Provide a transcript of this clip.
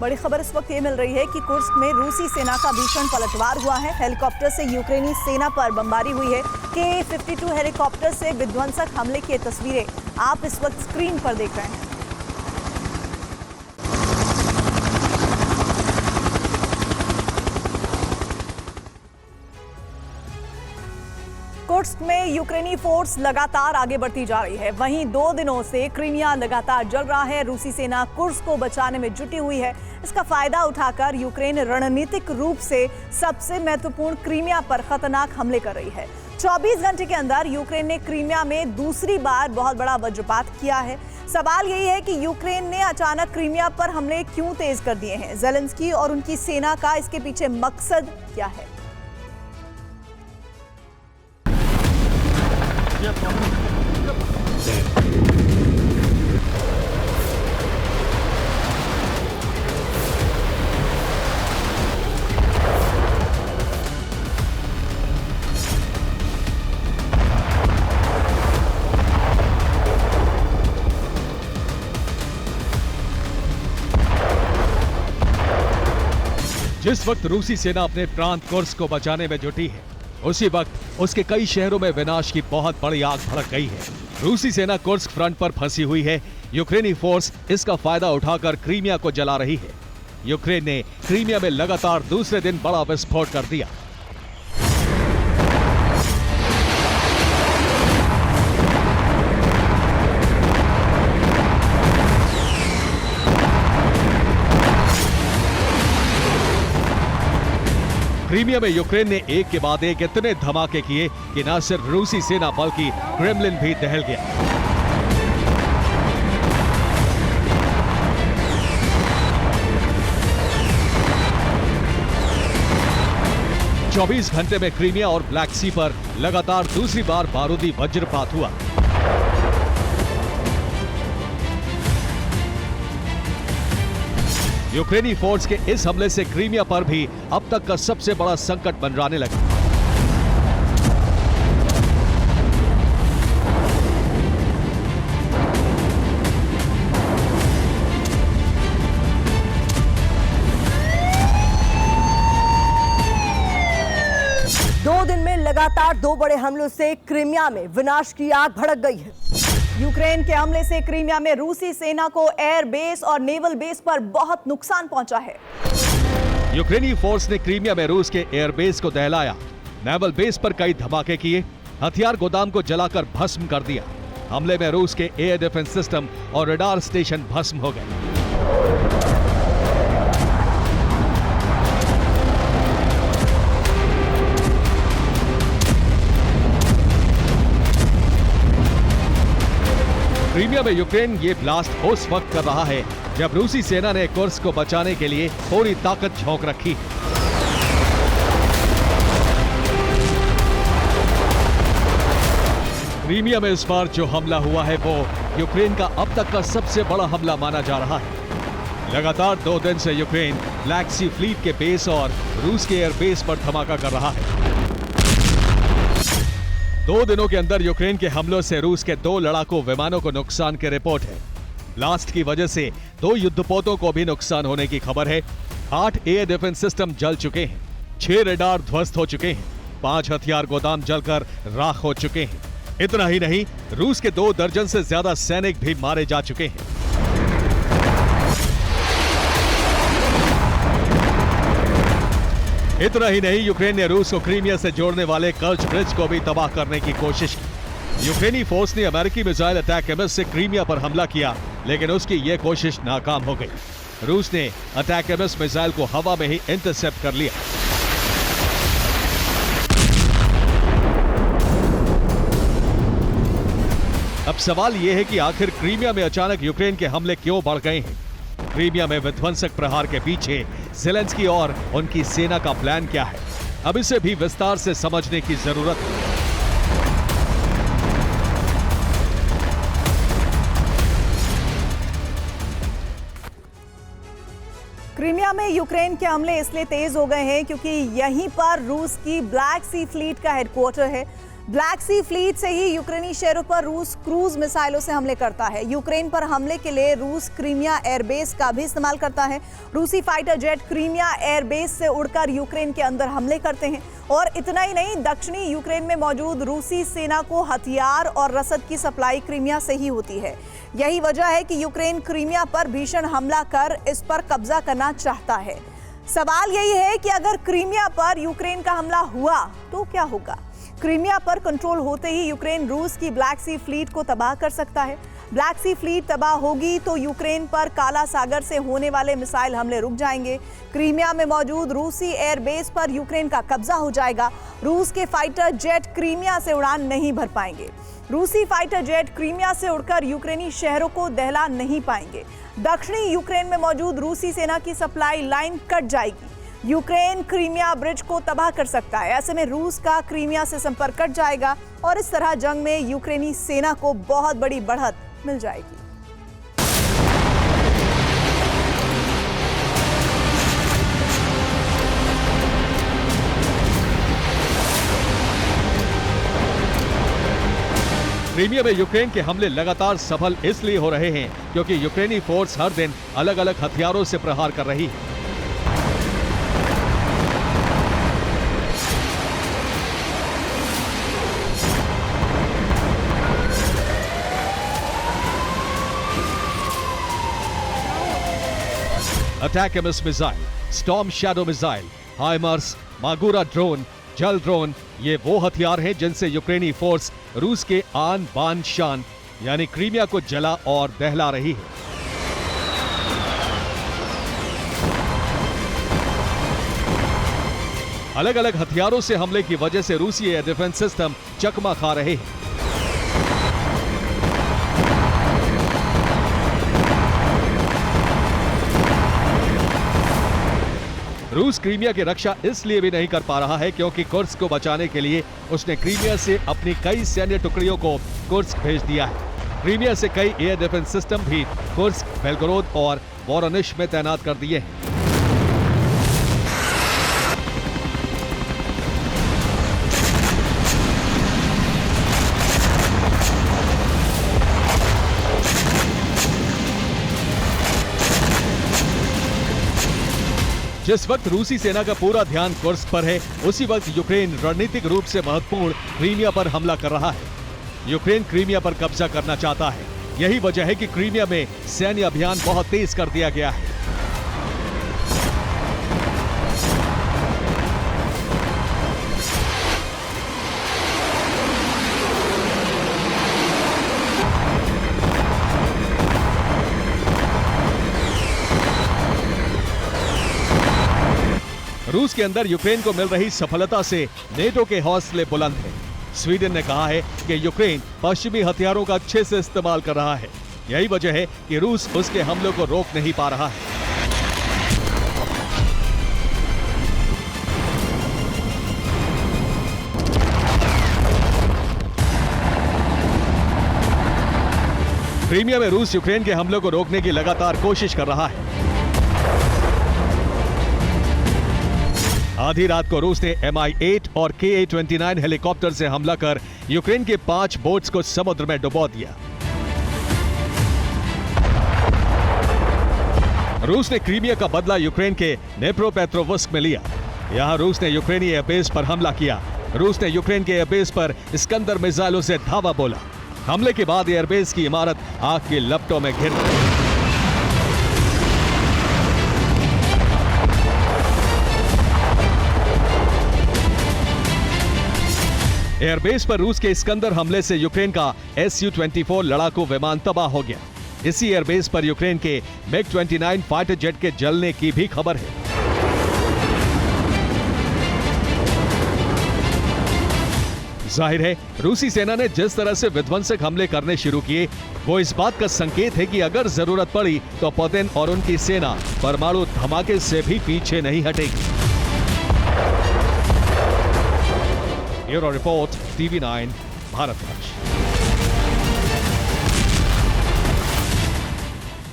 बड़ी खबर इस वक्त ये मिल रही है कि कुर्स्क में रूसी सेना का भीषण पलटवार हुआ है। हेलीकॉप्टर से यूक्रेनी सेना पर बमबारी हुई है। K-52 हेलीकॉप्टर से विध्वंसक हमले की तस्वीरें आप इस वक्त स्क्रीन पर देख रहे हैं। कुर्स्क में यूक्रेनी फोर्स लगातार आगे बढ़ती जा रही है। वहीं 2 दिनों से क्रीमिया लगातार जल रहा है। रूसी सेना कुर्स्क को बचाने में जुटी हुई है। इसका फायदा उठाकर यूक्रेन रणनीतिक रूप से सबसे महत्वपूर्ण क्रीमिया पर खतरनाक हमले कर रही है। 24 घंटे के अंदर यूक्रेन ने क्रीमिया में दूसरी बार बहुत बड़ा वज्रपात किया है। सवाल यही है कि यूक्रेन ने अचानक क्रीमिया पर हमले क्यों तेज कर दिए हैं? ज़ेलेंस्की और उनकी सेना का इसके पीछे मकसद क्या है? जिस वक्त रूसी सेना अपने प्रांत कुर्स्क को बचाने में जुटी है, उसी वक्त उसके कई शहरों में विनाश की बहुत बड़ी आग भड़क गई है। रूसी सेना कुर्स्क फ्रंट पर फंसी हुई है। यूक्रेनी फोर्स इसका फायदा उठाकर क्रीमिया को जला रही है। यूक्रेन ने क्रीमिया में लगातार दूसरे दिन बड़ा विस्फोट कर दिया। क्रीमिया में यूक्रेन ने एक के बाद एक इतने धमाके किए कि न सिर्फ रूसी सेना बल्कि क्रेमलिन भी दहल गया। चौबीस घंटे में क्रीमिया और ब्लैक सी पर लगातार दूसरी बार बारूदी वज्रपात हुआ। यूक्रेनी फोर्स के इस हमले से क्रीमिया पर भी अब तक का सबसे बड़ा संकट मंडराने लगा। दो दिन में लगातार 2 बड़े हमलों से क्रीमिया में विनाश की आग भड़क गई है। यूक्रेन के हमले से क्रीमिया में रूसी सेना को एयर बेस और नेवल बेस पर बहुत नुकसान पहुंचा है। यूक्रेनी फोर्स ने क्रीमिया में रूस के एयर बेस को दहलाया, नेवल बेस पर कई धमाके किए, हथियार गोदाम को जलाकर भस्म कर दिया। हमले में रूस के एयर डिफेंस सिस्टम और रडार स्टेशन भस्म हो गए। क्रीमिया में यूक्रेन ये ब्लास्ट उस वक्त कर रहा है जब रूसी सेना ने कुर्स्क को बचाने के लिए पूरी ताकत झोंक रखी। क्रीमिया में इस बार जो हमला हुआ है वो यूक्रेन का अब तक का सबसे बड़ा हमला माना जा रहा है। लगातार 2 दिन से यूक्रेन ब्लैक सी फ्लीट के बेस और रूस के एयर बेस पर धमाका कर रहा है। 2 दिनों के अंदर यूक्रेन के हमलों से रूस के 2 लड़ाकू विमानों को नुकसान की रिपोर्ट है। ब्लास्ट की वजह से 2 युद्धपोतों को भी नुकसान होने की खबर है। 8 एयर डिफेंस सिस्टम जल चुके हैं, 6 रडार ध्वस्त हो चुके हैं, 5 हथियार गोदाम जलकर राख हो चुके हैं। इतना ही नहीं, रूस के 2 दर्जन से ज्यादा सैनिक भी मारे जा चुके हैं। इतना ही नहीं, यूक्रेन ने रूस को क्रीमिया से जोड़ने वाले कर्च ब्रिज को भी तबाह करने की कोशिश की। यूक्रेनी फोर्स ने अमेरिकी मिसाइल अटैक एमएस से क्रीमिया पर हमला किया, लेकिन उसकी यह कोशिश नाकाम हो गई। रूस ने अटैक एमएस मिसाइल को हवा में ही इंटरसेप्ट कर लिया। अब सवाल यह है कि आखिर क्रीमिया में अचानक यूक्रेन के हमले क्यों बढ़ गए हैं? क्रीमिया में विध्वंसक प्रहार के पीछे ज़ेलेंस्की और उनकी सेना का प्लान क्या है? अब इसे भी विस्तार से समझने की जरूरत है। क्रीमिया में यूक्रेन के हमले इसलिए तेज हो गए हैं क्योंकि यहीं पर रूस की ब्लैक सी फ्लीट का हेडक्वार्टर है। ब्लैक सी फ्लीट से ही यूक्रेनी शहरों पर रूस क्रूज मिसाइलों से हमले करता है। यूक्रेन पर हमले के लिए रूस क्रीमिया एयरबेस का भी इस्तेमाल करता है। रूसी फाइटर जेट क्रीमिया एयरबेस से उड़कर यूक्रेन के अंदर हमले करते हैं। और इतना ही नहीं, दक्षिणी यूक्रेन में मौजूद रूसी सेना को हथियार और रसद की सप्लाई क्रीमिया से ही होती है। यही वजह है कि यूक्रेन क्रीमिया पर भीषण हमला कर इस पर कब्जा करना चाहता है। सवाल यही है कि अगर क्रीमिया पर यूक्रेन का हमला हुआ तो क्या होगा? क्रीमिया पर कंट्रोल होते ही यूक्रेन रूस की ब्लैक सी फ्लीट को तबाह कर सकता है। ब्लैक सी फ्लीट तबाह होगी तो यूक्रेन पर काला सागर से होने वाले मिसाइल हमले रुक जाएंगे। क्रीमिया में मौजूद रूसी एयरबेस पर यूक्रेन का कब्जा हो जाएगा। रूस के फाइटर जेट क्रीमिया से उड़ान नहीं भर पाएंगे। रूसी फाइटर जेट क्रीमिया से उड़कर यूक्रेनी शहरों को दहला नहीं पाएंगे। दक्षिणी यूक्रेन में मौजूद रूसी सेना की सप्लाई लाइन कट जाएगी। यूक्रेन क्रीमिया ब्रिज को तबाह कर सकता है। ऐसे में रूस का क्रीमिया से संपर्क कट जाएगा और इस तरह जंग में यूक्रेनी सेना को बहुत बड़ी बढ़त मिल जाएगी। क्रीमिया में यूक्रेन के हमले लगातार सफल इसलिए हो रहे हैं क्योंकि यूक्रेनी फोर्स हर दिन अलग अलग हथियारों से प्रहार कर रही है। ATACMS missile, Storm Shadow missile, HIMARS, Magura drone, जल ड्रोन, ये वो हथियार हैं जिनसे यूक्रेनी फोर्स रूस के आन बान शान यानी क्रीमिया को जला और दहला रही है। अलग अलग हथियारों से हमले की वजह से रूसी एयर डिफेंस सिस्टम चकमा खा रहे हैं। रूस क्रीमिया की रक्षा इसलिए भी नहीं कर पा रहा है क्योंकि कुर्स्क को बचाने के लिए उसने क्रीमिया से अपनी कई सैन्य टुकड़ियों को कुर्स्क भेज दिया है। क्रीमिया से कई एयर डिफेंस सिस्टम भी कुर्स्क, बेलगोरोद और वोरोनिश में तैनात कर दिए हैं। जिस वक्त रूसी सेना का पूरा ध्यान कुर्स्क पर है, उसी वक्त यूक्रेन रणनीतिक रूप से महत्वपूर्ण क्रीमिया पर हमला कर रहा है। यूक्रेन क्रीमिया पर कब्जा करना चाहता है। यही वजह है कि क्रीमिया में सैन्य अभियान बहुत तेज कर दिया गया है। रूस के अंदर यूक्रेन को मिल रही सफलता से नेटो के हौसले बुलंद हैं। स्वीडन ने कहा है कि यूक्रेन पश्चिमी हथियारों का अच्छे से इस्तेमाल कर रहा है। यही वजह है कि रूस उसके हमलों को रोक नहीं पा रहा है। क्रीमिया में रूस यूक्रेन के हमलों को रोकने की लगातार कोशिश कर रहा है। आधी रात को रूस ने Mi-8 और Ka-29 हेलीकॉप्टर से हमला कर यूक्रेन के 5 बोट्स को समुद्र में डुबो दिया। रूस ने क्रीमिया का बदला यूक्रेन के नेप्रोपेट्रोवस्क में लिया। यहां रूस ने यूक्रेनी एयरबेस पर हमला किया। रूस ने यूक्रेन के एयरबेस पर इस्कंदर मिसाइलों से धावा बोला। हमले के बाद एयरबेस की इमारत आग की लपटों में घिर गई। एयरबेस पर रूस के इस्कंदर हमले से यूक्रेन का Su-24 लड़ाकू विमान तबाह हो गया। इसी एयरबेस पर यूक्रेन के MiG-29 फाइटर जेट के जलने की भी खबर है। जाहिर है रूसी सेना ने जिस तरह से विध्वंसक हमले करने शुरू किए, वो इस बात का संकेत है कि अगर जरूरत पड़ी तो पुतिन और उनकी सेना परमाणु धमाके से भी पीछे नहीं हटेगी। Bureau report, TV9, Bharatvarsh.